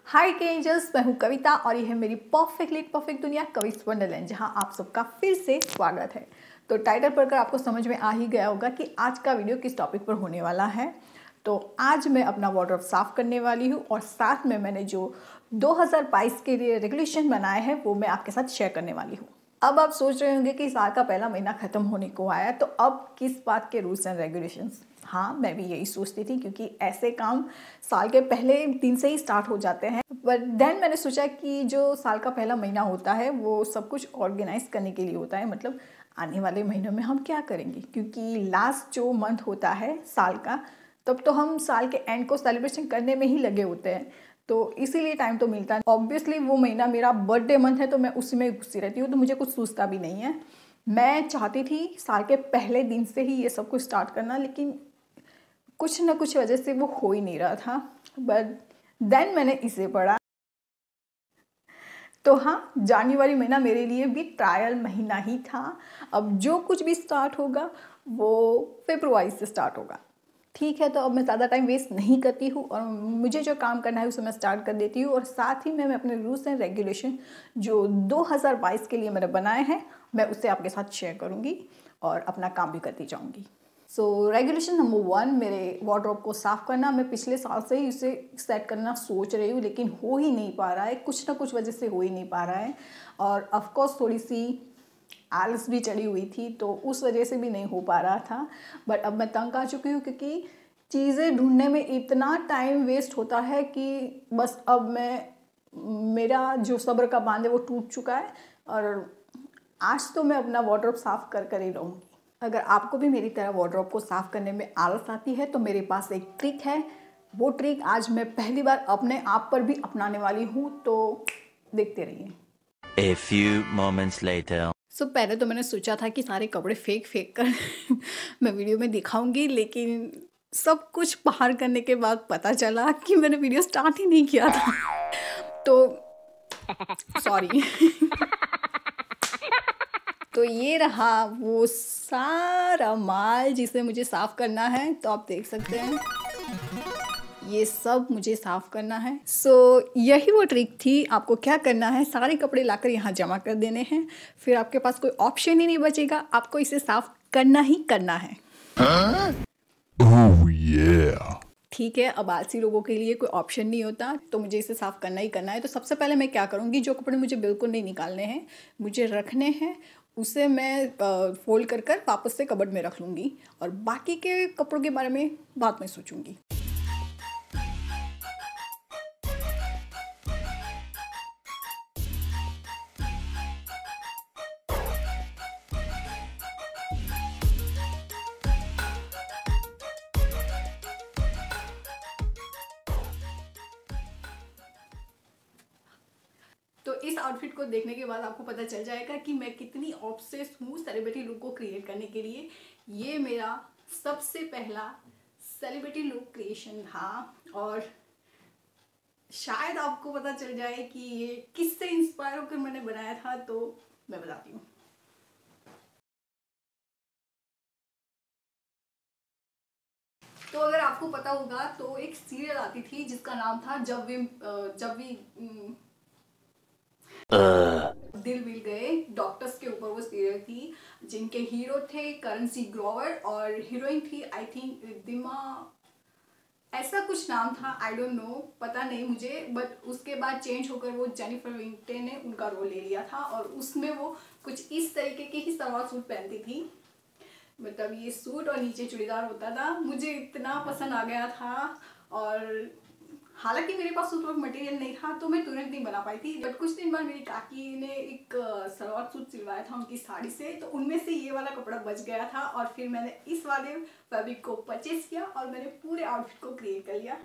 हाय के एंजल्स, मैं हूँ कविता और ये है मेरी परफेक्ट दुनिया कविस वंडरलैंड, जहाँ आप सबका फिर से स्वागत है। तो टाइटल पढ़कर आपको समझ में आ ही गया होगा कि आज का वीडियो किस टॉपिक पर होने वाला है। तो आज मैं अपना वार्डरोब साफ़ करने वाली हूँ और साथ में मैंने जो 2022 के लिए रेगुलेशन बनाए हैं वो मैं आपके साथ शेयर करने वाली हूँ। अब आप सोच रहे होंगे कि साल का पहला महीना ख़त्म होने को आया, तो अब किस बात के रूल्स एंड रेगुलेशंस। हाँ, मैं भी यही सोचती थी क्योंकि ऐसे काम साल के पहले दिन से ही स्टार्ट हो जाते हैं। बट देन मैंने सोचा कि जो साल का पहला महीना होता है वो सब कुछ ऑर्गेनाइज करने के लिए होता है। मतलब आने वाले महीनों में हम क्या करेंगे, क्योंकि लास्ट जो मंथ होता है साल का, तब तो हम साल के एंड को सेलिब्रेशन करने में ही लगे होते हैं। तो इसीलिए टाइम तो मिलता है। ऑब्वियसली वो महीना मेरा बर्थडे मंथ है, तो मैं उसी में घुसी रहती हूँ, तो मुझे कुछ सूझता भी नहीं है। मैं चाहती थी साल के पहले दिन से ही ये सब कुछ स्टार्ट करना, लेकिन कुछ ना कुछ वजह से वो हो ही नहीं रहा था। बट देन मैंने इसे पढ़ा। तो हाँ, जनवरी महीना मेरे लिए भी ट्रायल महीना ही था। अब जो कुछ भी स्टार्ट होगा वो फरवरी से स्टार्ट होगा। ठीक है, तो अब मैं ज़्यादा टाइम वेस्ट नहीं करती हूँ और मुझे जो काम करना है उसे मैं स्टार्ट कर देती हूँ। और साथ ही मैं अपने रूल्स एंड रेगुलेशन जो 2022 के लिए मैंने बनाए हैं मैं उसे आपके साथ शेयर करूँगी और अपना काम भी करती जाऊँगी। सो रेगुलेशन नंबर 1, मेरे वार्डरोब को साफ़ करना। मैं पिछले साल से ही इसे सेट करना सोच रही हूँ, लेकिन हो ही नहीं पा रहा है, कुछ ना कुछ वजह से हो ही नहीं पा रहा है। और ऑफकोर्स थोड़ी सी आलस भी चढ़ी हुई थी, तो उस वजह से भी नहीं हो पा रहा था। बट अब मैं तंग आ चुकी हूँ, क्योंकि चीज़ें ढूंढने में इतना टाइम वेस्ट होता है कि बस अब मेरा जो सब्र का बांध है वो टूट चुका है। और आज तो मैं अपना वार्डरोब साफ़ कर ही रहूँगी। अगर आपको भी मेरी तरह वार्डरोब को साफ़ करने में आलस आती है तो मेरे पास एक ट्रिक है। वो ट्रिक आज मैं पहली बार अपने आप पर भी अपनाने वाली हूँ, तो देखते रहिए। A few moments later. पहले तो मैंने सोचा था कि सारे कपड़े फेंक कर मैं वीडियो में दिखाऊंगी, लेकिन सब कुछ बाहर करने के बाद पता चला कि मैंने वीडियो स्टार्ट ही नहीं किया था। तो सॉरी। तो ये रहा वो सारा माल जिसे मुझे साफ़ करना है। तो आप देख सकते हैं ये सब मुझे साफ़ करना है। यही वो ट्रिक थी। आपको क्या करना है, सारे कपड़े लाकर यहाँ जमा कर देने हैं। फिर आपके पास कोई ऑप्शन ही नहीं बचेगा, आपको इसे साफ़ करना ही करना है। Oh yeah. ठीक है, अब आलसी लोगों के लिए कोई ऑप्शन नहीं होता, तो मुझे इसे साफ़ करना ही करना है। तो सबसे पहले मैं क्या करूँगी, जो कपड़े मुझे बिल्कुल नहीं निकालने हैं, मुझे रखने हैं, उसे मैं फोल्ड कर वापस से कबर्ड में रख लूँगी और बाकी के कपड़ों के बारे में बाद में सोचूँगी। तो इस आउटफिट को देखने के बाद आपको पता चल जाएगा कि मैं कितनी ऑब्सेस हूँ सेलिब्रिटी लुक को क्रिएट करने के लिए। ये मेरा सबसे पहला सेलिब्रिटी लुक क्रिएशन था और शायद आपको पता चल जाए कि ये किससे इंस्पायर होकर मैंने बनाया था, तो मैं बताती हूँ। तो अगर आपको पता होगा तो एक सीरियल आती थी जिसका नाम था जब वी दिल मिल गए। डॉक्टर्स के ऊपर वो सीरियल थी, जिनके हीरो थे करण सिंह ग्रोवर और हीरोइन थी आई थिंक रिद्धिमा, ऐसा कुछ नाम था, आई डोंट नो, पता नहीं मुझे। बट उसके बाद चेंज होकर वो जेनिफर विंटे ने उनका रोल ले लिया था और उसमें वो कुछ इस तरीके के ही सलवार सूट पहनती थी। मतलब ये सूट और नीचे चूड़ीदार होता था, मुझे इतना पसंद आ गया था। और हालांकि मेरे पास उस वक्त मटेरियल नहीं था तो मैं तुरंत नहीं बना पाई थी। बट कुछ दिन बाद मेरी काकी ने एक सलवार सूट सिलवाया था उनकी साड़ी से, तो उनमें से ये वाला कपड़ा बच गया था और फिर मैंने इस वाले फैब्रिक को परचेज किया और मैंने पूरे आउटफिट को क्रिएट कर लिया।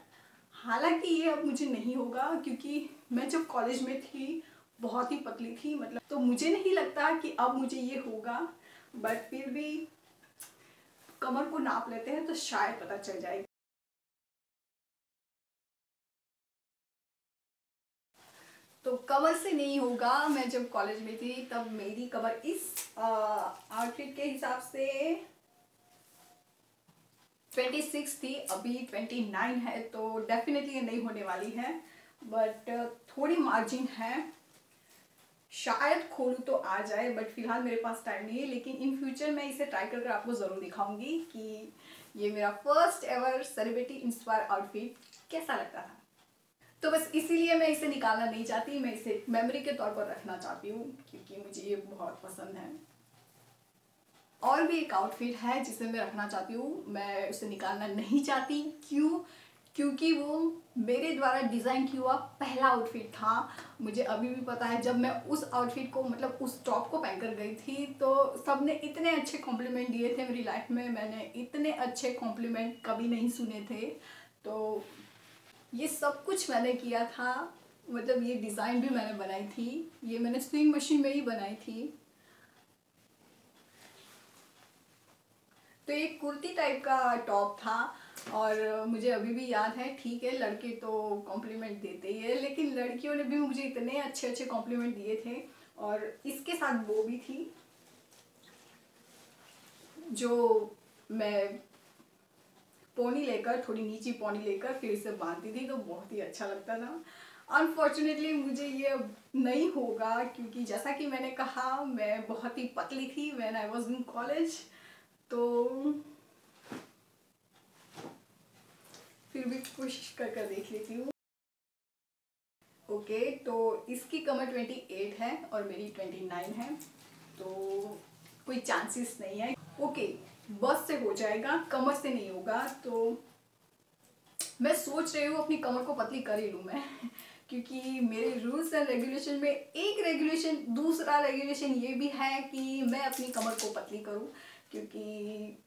हालांकि ये अब मुझे नहीं होगा, क्योंकि मैं जब कॉलेज में थी बहुत ही पतली थी, मतलब, तो मुझे नहीं लगता कि अब मुझे ये होगा। बट फिर भी कमर को नाप लेते हैं तो शायद पता चल जाएगा। तो कमर से नहीं होगा, मैं जब कॉलेज में थी तब मेरी कमर इस आउटफिट के हिसाब से 26 थी, अभी 29 है, तो डेफिनेटली ये नहीं होने वाली है। बट थोड़ी मार्जिन है, शायद खोलूँ तो आ जाए, बट फिलहाल मेरे पास टाइम नहीं है। लेकिन इन फ्यूचर मैं इसे ट्राई कर आपको ज़रूर दिखाऊंगी कि ये मेरा first ever celebrity inspire outfit कैसा लगता था। तो बस इसीलिए मैं इसे निकालना नहीं चाहती, मैं इसे मेमोरी के तौर पर रखना चाहती हूँ क्योंकि मुझे ये बहुत पसंद है। और भी एक आउटफिट है जिसे मैं रखना चाहती हूँ, मैं उसे निकालना नहीं चाहती। क्यों? क्योंकि वो मेरे द्वारा डिज़ाइन किया हुआ पहला आउटफिट था। मुझे अभी भी पता है जब मैं उस आउटफिट को मतलब उस टॉप को पहन कर गई थी तो सबने इतने अच्छे कॉम्प्लीमेंट दिए थे मेरी लाइफ में, मैंने इतने अच्छे कॉम्प्लीमेंट कभी नहीं सुने थे। तो ये सब कुछ मैंने किया था, मतलब ये डिज़ाइन भी मैंने बनाई थी, ये मैंने स्विंग मशीन में ही बनाई थी। तो एक कुर्ती टाइप का टॉप था और मुझे अभी भी याद है। ठीक है, लड़के तो कॉम्प्लीमेंट देते ही है, लेकिन लड़कियों ने भी मुझे इतने अच्छे अच्छे कॉम्प्लीमेंट दिए थे। और इसके साथ वो भी थी जो मैं पोनी लेकर, थोड़ी नीची पोनी लेकर फिर इसे बांधती थी, तो बहुत ही अच्छा लगता था। अनफॉर्चुनेटली मुझे ये अब नहीं होगा क्योंकि जैसा कि मैंने कहा मैं बहुत ही पतली थी when I was in college. तो फिर भी कोशिश कर देख लेती हूँ। ओके, तो इसकी कमर 28 है और मेरी 29 है, तो कोई चांसेस नहीं है। ओके, बस से हो जाएगा, कमर से नहीं होगा। तो मैं सोच रही हूँ अपनी कमर को पतली कर ही लूँ मैं क्योंकि मेरे रूल्स एंड रेगुलेशन में एक रेगुलेशन, दूसरा रेगुलेशन ये भी है कि मैं अपनी कमर को पतली करूँ क्योंकि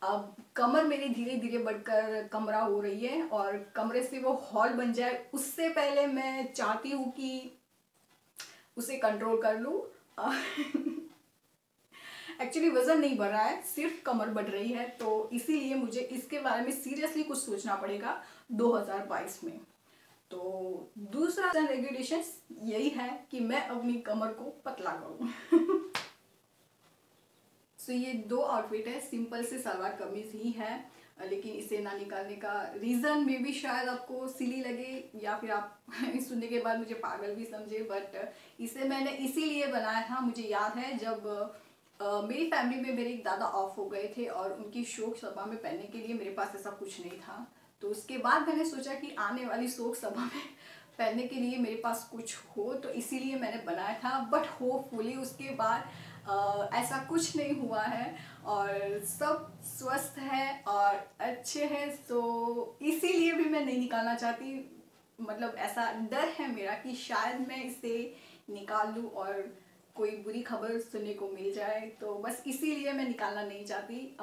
अब कमर मेरी धीरे धीरे बढ़कर कमरा हो रही है और कमरे से वो हॉल बन जाए उससे पहले मैं चाहती हूँ कि उसे कंट्रोल कर लूँ एक्चुअली वजन नहीं बढ़ रहा है, सिर्फ कमर बढ़ रही है, तो इसीलिए मुझे इसके बारे में सीरियसली कुछ सोचना पड़ेगा 2022 में। तो दूसरा रेगुलेशन यही है कि मैं अपनी कमर को पतला करूँ सो ये दो आउटफिट है, सिंपल से सलवार कमीज ही है, लेकिन इसे ना निकालने का रीज़न मे भी शायद आपको सिली लगे या फिर आप सुनने के बाद मुझे पागल भी समझे, बट इसे मैंने इसीलिए बनाया था। मुझे याद है जब मेरी फैमिली में मेरे एक दादा ऑफ हो गए थे और उनकी शोक सभा में पहनने के लिए मेरे पास ऐसा कुछ नहीं था, तो उसके बाद मैंने सोचा कि आने वाली शोक सभा में पहनने के लिए मेरे पास कुछ हो, तो इसीलिए मैंने बनाया था। बट होपफुली उसके बाद ऐसा कुछ नहीं हुआ है और सब स्वस्थ है और अच्छे हैं, तो इसीलिए भी मैं नहीं निकालना चाहती। मतलब ऐसा डर है मेरा कि शायद मैं इसे निकाल लूँ और कोई बुरी खबर सुनने को मिल जाए, तो बस इसीलिए मैं निकालना नहीं चाहती।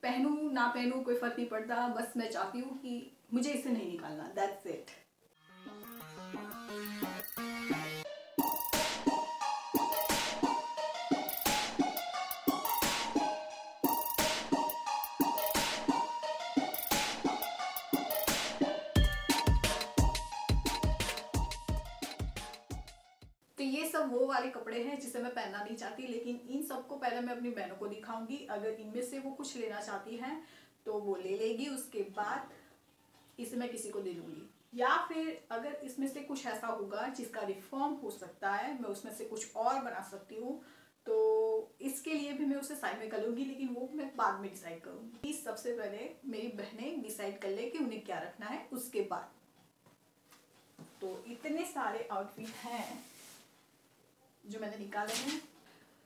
पहनूँ ना पहनूँ कोई फ़र्क नहीं पड़ता, बस मैं चाहती हूँ कि मुझे इसे नहीं निकालना, दैट्स इट। तो ये सब वो वाले कपड़े हैं जिसे मैं पहनना नहीं चाहती, लेकिन इन सबको पहले मैं अपनी बहनों को दिखाऊंगी। अगर इनमें से वो कुछ लेना चाहती हैं तो वो ले लेगी, उसके बाद इसे मैं किसी को दे दूंगी। या फिर अगर इसमें से कुछ ऐसा होगा जिसका रिफॉर्म हो सकता है, मैं उसमें से कुछ और बना सकती हूँ, तो इसके लिए भी मैं उसे साइड में कर लूँगी, लेकिन वो मैं बाद में डिसाइड करूँगी। सबसे पहले मेरी बहनें डिसाइड कर ले कि उन्हें क्या रखना है, उसके बाद। तो इतने सारे आउटफिट हैं जो मैंने निकाले हैं।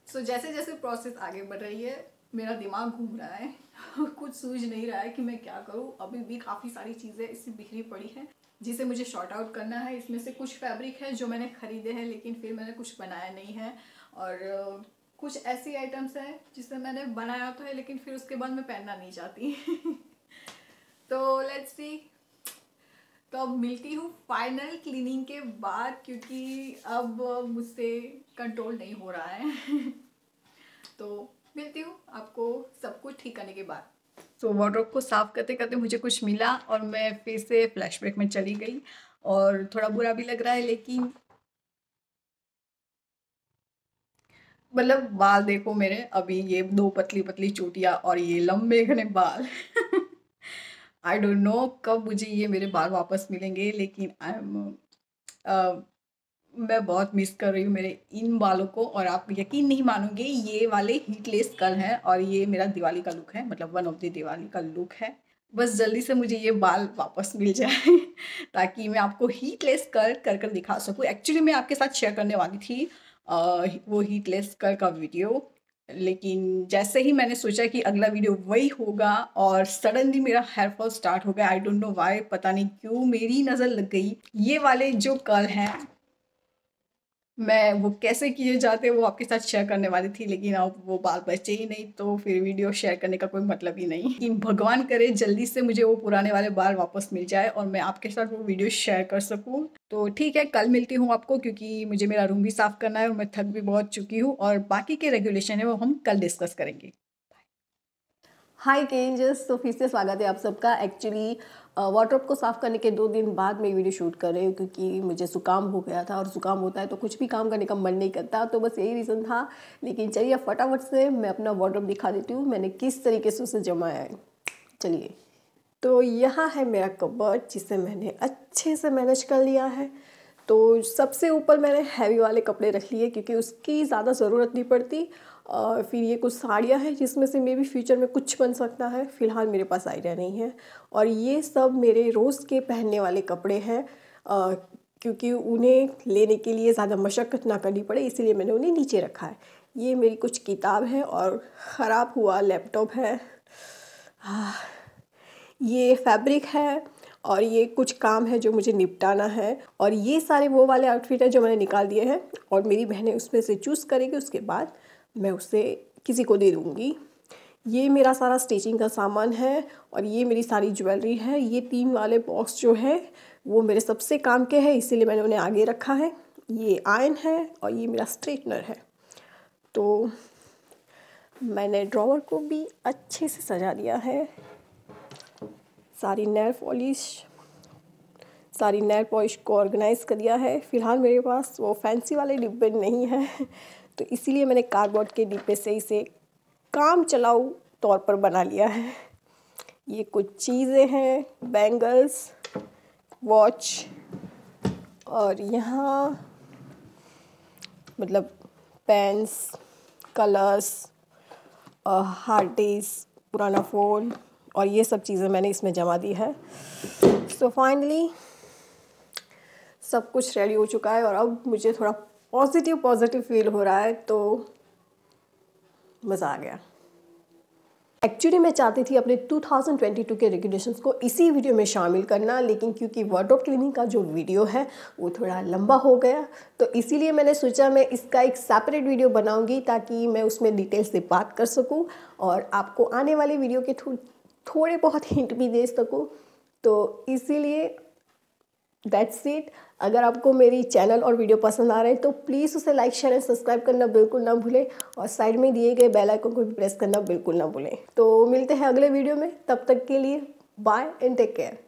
सो जैसे जैसे प्रोसेस आगे बढ़ रही है मेरा दिमाग घूम रहा है कुछ सूझ नहीं रहा है कि मैं क्या करूँ। अभी भी काफ़ी सारी चीज़ें इससे बिखरी पड़ी हैं जिसे मुझे शॉर्ट आउट करना है। इसमें से कुछ फैब्रिक है जो मैंने ख़रीदे हैं लेकिन फिर मैंने कुछ बनाया नहीं है, और कुछ ऐसी आइटम्स हैं जिसे मैंने बनाया तो है लेकिन फिर उसके बाद मैं पहनना नहीं चाहती तो लेट्स सी। तो अब मिलती हूँ फाइनल क्लीनिंग के बाद क्योंकि अब मुझसे कंट्रोल नहीं हो रहा है तो मिलती हूँ आपको सब कुछ ठीक करने के बाद। तो वार्डरोब को साफ करते करते मुझे कुछ मिला और मैं फिर से फ्लैशबैक में चली गई और थोड़ा बुरा भी लग रहा है, लेकिन मतलब बाल देखो मेरे, अभी ये दो पतली पतली चोटियाँ और ये लंबे घने बाल आई डोंट नो कब मुझे ये मेरे बाल वापस मिलेंगे, लेकिन मैं बहुत मिस कर रही हूँ मेरे इन बालों को। और आप यकीन नहीं मानोगे, ये वाले हीटलेस कर्ल हैं और ये मेरा दिवाली का लुक है, मतलब वन ऑफ द दिवाली का लुक है। बस जल्दी से मुझे ये बाल वापस मिल जाए ताकि मैं आपको हीटलेस कर्ल कर कर दिखा सकूँ। एक्चुअली मैं आपके साथ शेयर करने वाली थी वो हीटलेस कर्ल का वीडियो, लेकिन जैसे ही मैंने सोचा कि अगला वीडियो वही होगा और सडनली मेरा हेयर फॉल स्टार्ट हो गया। आई डोंट नो व्हाई, पता नहीं क्यों मेरी नज़र लग गई। ये वाले जो कर्ल हैं मैं वो कैसे किए जाते वो आपके साथ शेयर करने वाली थी, लेकिन अब वो बाल बचे ही नहीं, तो फिर वीडियो शेयर करने का कोई मतलब ही नहीं। लेकिन भगवान करे जल्दी से मुझे वो पुराने वाले बाल वापस मिल जाए और मैं आपके साथ वो वीडियो शेयर कर सकूं। तो ठीक है, कल मिलती हूँ आपको, क्योंकि मुझे मेरा रूम भी साफ़ करना है और मैं थक भी बहुत चुकी हूँ, और बाकी के रेगुलेशन है वो हम कल डिस्कस करेंगे। हाय केंजस, तो फिर से स्वागत है आप सबका। एक्चुअली वार्डरोब को साफ़ करने के 2 दिन बाद मैं वीडियो शूट कर रही हूँ, क्योंकि मुझे ज़ुकाम हो गया था और ज़ुकाम होता है तो कुछ भी काम करने का मन नहीं करता, तो बस यही रीज़न था। लेकिन चलिए फटाफट से मैं अपना वार्डरोब दिखा देती हूँ मैंने किस तरीके से उसे जमाया है। चलिए, तो यहाँ है मेरा कबर्ड जिसे मैंने अच्छे से मैनेज कर लिया है। तो सबसे ऊपर मैंने हैवी वाले कपड़े रख लिए क्योंकि उसकी ज़्यादा ज़रूरत नहीं पड़ती। फिर ये कुछ साड़ियाँ हैं जिसमें से मे बी फ्यूचर में कुछ बन सकता है, फ़िलहाल मेरे पास आइडिया नहीं है। और ये सब मेरे रोज़ के पहनने वाले कपड़े हैं, क्योंकि उन्हें लेने के लिए ज़्यादा मशक्क़त ना करनी पड़े, इसीलिए मैंने उन्हें नीचे रखा है। ये मेरी कुछ किताब है और ख़राब हुआ लैपटॉप है। ये फैब्रिक है और ये कुछ काम है जो मुझे निपटाना है। और ये सारे वो वाले आउटफिट हैं जो मैंने निकाल दिए हैं और मेरी बहनें उसमें से चूज़ करेगी, उसके बाद मैं उसे किसी को दे दूँगी। ये मेरा सारा स्टिचिंग का सामान है और ये मेरी सारी ज्वेलरी है। ये 3 वाले बॉक्स जो है वो मेरे सबसे काम के हैं, इसीलिए मैंने उन्हें आगे रखा है। ये आयरन है और ये मेरा स्ट्रेटनर है। तो मैंने ड्रॉवर को भी अच्छे से सजा दिया है। सारी नेल पॉलिश को ऑर्गेनाइज़ कर दिया है। फ़िलहाल मेरे पास वो फैंसी वाले डिब्बे नहीं हैं तो इसीलिए मैंने कार्डबोर्ड के डिब्बे से इसे काम चलाऊ तौर पर बना लिया है। ये कुछ चीज़ें हैं, बैंगल्स, वॉच, और यहाँ मतलब पेन्स, कलर्स, हार्ड डिस्क, पुराना फ़ोन, और ये सब चीज़ें मैंने इसमें जमा दी है। सो फाइनली सब कुछ रेडी हो चुका है और अब मुझे थोड़ा पॉजिटिव फील हो रहा है, तो मज़ा आ गया। एक्चुअली मैं चाहती थी अपने 2022 के रेगुलेशंस को इसी वीडियो में शामिल करना, लेकिन क्योंकि वार्डरोब क्लीनिंग का जो वीडियो है वो थोड़ा लंबा हो गया, तो इसीलिए मैंने सोचा मैं इसका एक सेपरेट वीडियो बनाऊंगी ताकि मैं उसमें डिटेल से बात कर सकूं और आपको आने वाले वीडियो के थोड़े बहुत हिंट भी दे सकूं। तो इसीलिए दैट्स इट। अगर आपको मेरी चैनल और वीडियो पसंद आ रहे हैं तो प्लीज़ उसे लाइक, शेयर एंड सब्सक्राइब करना बिल्कुल ना भूलें और साइड में दिए गए बेल आइकन को भी प्रेस करना बिल्कुल ना भूलें। तो मिलते हैं अगले वीडियो में, तब तक के लिए बाय एंड टेक केयर।